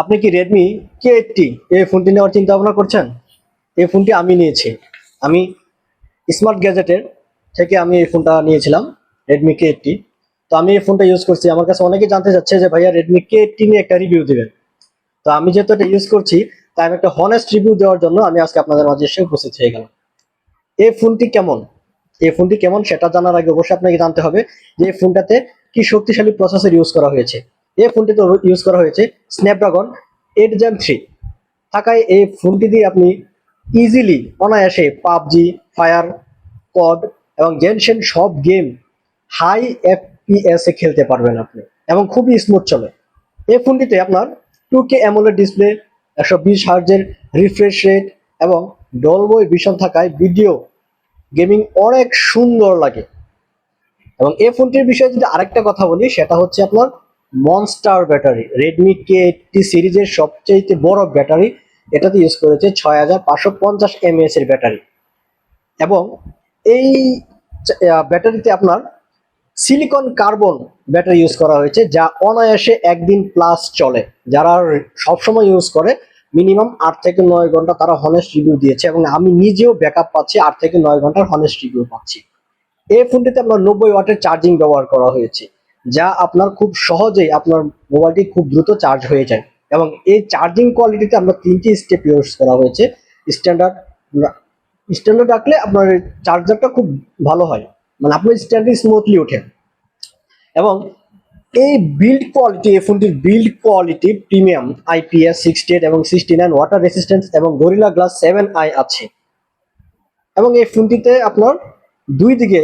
আপনি কি Redmi K80 এই ফোনটি নেওয়ার চিন্তা ভাবনা করছেন? এই ফোনটি আমি নিয়েছি। আমি স্মার্ট গ্যাজেটের থেকে আমি এই ফোনটা নিয়েছিলাম, রেডমি K80। তো আমি এই ফোনটা ইউজ করছি। আমার কাছে অনেকেই জানতে চাচ্ছে যে ভাইয়া রেডমি K80 নিয়ে একটা রিভিউ দিবেন। তো আমি যেহেতু এটা ইউজ করছি, তাই আমি একটা হনেস্ট রিভিউ দেওয়ার জন্য আমি আজকে আপনাদের মাঝে এসে উপস্থিত হয়ে গেলাম। এই ফোনটি কেমন, এই ফোনটি কেমন সেটা জানার আগে অবশ্যই আপনাকে জানতে হবে যে এই ফোনটাতে কি শক্তিশালী প্রসেসর ইউজ করা হয়েছে। এই ফোনটিতে ইউজ করা হয়েছে স্ন্যাপড্রাগন 8 Gen 3 থাকায় এই ফোনটি দিয়ে আপনি ইজিলি অনায়াসে পাবজি, ফায়ার, কড এবং জেনশেন সব গেম হাই FPS এ খেলতে পারবেন আপনি, এবং খুবই স্মুথ চলে। এই ফোনটিতে আপনার 2K অ্যামোলেড ডিসপ্লে, 120 হার্জের রিফ্রেশ রেট এবং ডলবই ভিশন থাকায় ভিডিও গেমিং অনেক সুন্দর লাগে। এবং এই ফোনটির বিষয়ে যদি আরেকটা কথা বলি, সেটা হচ্ছে আপনার মনস্টার ব্যাটারি। রেডমি K80 সিরিজের সবচেয়ে বড় ব্যাটারি এটাতে ইউজ করেছে 6550 mAh এর ব্যাটারি। এবং এই ব্যাটারিতে আপনার সিলিকন কার্বন ব্যাটারি ইউজ করা হয়েছে, যা অনায়াসে একদিন প্লাস চলে। যারা সবসময় ইউজ করে মিনিমাম 8 থেকে 9 ঘন্টা তারা হনেস্ট রিভিউ দিয়েছে, এবং আমি নিজেও ব্যাকআপ পাচ্ছি, 8 থেকে 9 ঘন্টার হনেস্ট রিভিউ পাচ্ছি। এই ফোনটিতে আপনার 90 ওয়াটের চার্জিং ব্যবহার করা হয়েছে, যা আপনার খুব সহজেই আপনার মোবাইলটি খুব দ্রুত চার্জ হয়ে যায়। এবং এই চার্জিং কোয়ালিটিতে আপনার 3টি স্টেপ ইউজ করা হয়েছে। স্ট্যান্ডার্ড স্ট্যান্ডার্ড রাখলে আপনার চার্জারটা খুব ভালো হয়, মানে আপনার স্ট্যান্ডার্ড স্মুথলি ওঠে। এবং এই বিল্ড কোয়ালিটি, এই ফোনটির বিল্ড কোয়ালিটি প্রিমিয়াম, IPS 68 এবং 69 ওয়াটার রেসিস্ট্যান্স এবং গরিলা গ্লাস 7i আছে। এবং এই ফোনটিতে আপনার দুই দিকে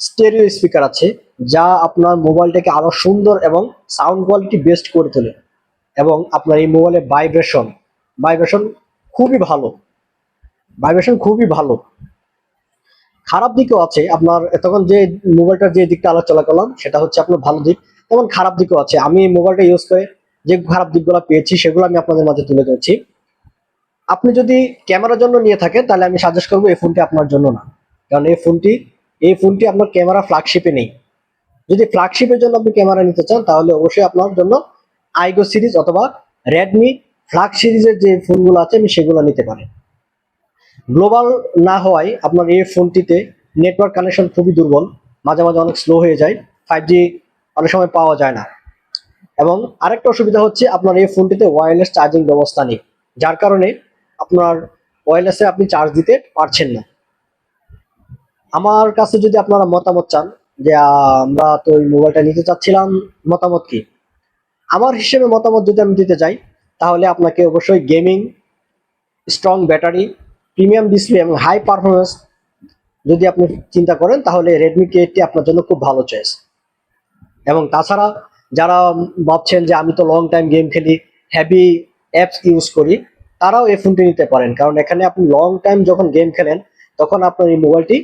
স্টেরিও স্পিকার আছে, যা আপনার মোবাইলটাকে আরো সুন্দর এবং সাউন্ড কোয়ালিটি বেস্ট করে তোলে। এবং আপনার এই মোবাইলের ভাইব্রেশন খুবই ভালো, ভাইব্রেশন খুবই ভালো। খারাপ দিকও আছে আপনার, তখন যে মোবাইলটার যে দিকটা আলোচনা করলাম সেটা হচ্ছে আপনার ভালো দিক, তেমন খারাপ দিকও আছে। আমি এই মোবাইলটা ইউজ করে যে খারাপ দিকগুলো পেয়েছি সেগুলো আমি আপনাদের মাঝে তুলে ধরছি। আপনি যদি ক্যামেরার জন্য নিয়ে থাকেন তাহলে আমি সাজেস্ট করবো এই ফোনটি আপনার জন্য না, কারণ এই ফোনটি আপনার ক্যামেরা ফ্ল্যাগশিপে নেই। যদি ফ্ল্যাগশিপের জন্য আপনি ক্যামেরা নিতে চান তাহলে অবশ্যই আপনার জন্য আইগো সিরিজ অথবা রেডমি ফ্ল্যাগ সিরিজের যে ফোনগুলো আছে আমি সেগুলো নিতে পারেন। গ্লোবাল না হওয়ায় আপনার এই ফোনটিতে নেটওয়ার্ক কানেকশন খুবই দুর্বল, মাঝে মাঝে অনেক স্লো হয়ে যায়, 5G অনেক সময় পাওয়া যায় না। এবং আরেকটা অসুবিধা হচ্ছে আপনার এই ফোনটিতে ওয়্যারলেস চার্জিং ব্যবস্থা নেই, যার কারণে আপনার ওয়্যারলেসে আপনি চার্জ দিতে পারছেন না। আমার কাছে যদি আপনারা মতামত চান যে আমরা তো এই মোবাইলটা নিতে চাচ্ছিলাম, মতামত কি? আমার হিসেবে মতামত যদি আমি দিতে চাই, তাহলে আপনাকে অবশ্যই gaming, strong battery, premium display এবং হাই পারফরমেন্স যদি আপনি চিন্তা করেন তাহলে রেডমি K80 আপনার জন্য খুব ভালো চয়েস। এবং তাছাড়া যারা ভাবছেন যে আমি তো লং টাইম গেম খেলি, হেভি অ্যাপস ইউজ করি, তারাও এই ফোনটি নিতে পারেন, কারণ এখানে আপনি লং টাইম যখন গেম খেলেন তখন আপনার এই মোবাইলটি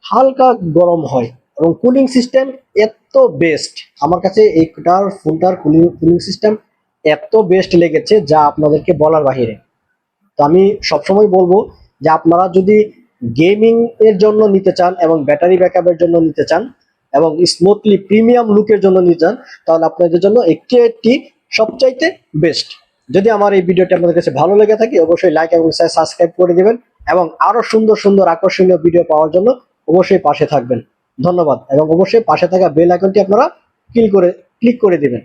হালকা গরম হয়। এবং কুলিং সিস্টেম এত বেস্ট, আমার কাছে এইটার ফোনটার কুলিং সিস্টেম এত বেস্ট লেগেছে যা আপনাদেরকে বলার বাহিরে। তো আমি সবসময় বলবো যে আপনারা যদি গেমিং এর জন্য নিতে চান এবং ব্যাটারি ব্যাকআপের জন্য নিতে চান এবং স্মুথলি প্রিমিয়াম লুকের জন্য নিতে চান, তাহলে আপনাদের জন্য এই K80 সবচাইতে বেস্ট। যদি আমার এই ভিডিওটি আপনাদের কাছে ভালো লেগে থাকে অবশ্যই লাইক এবং সাবস্ক্রাইব করে দিবেন, এবং আরো সুন্দর সুন্দর আকর্ষণীয় ভিডিও পাওয়ার জন্য অবশ্যই পাশে থাকবেন। ধন্যবাদ, এবং অবশ্যই পাশে থাকা বেল আইকনটি আপনারা ক্লিক করে দিবেন।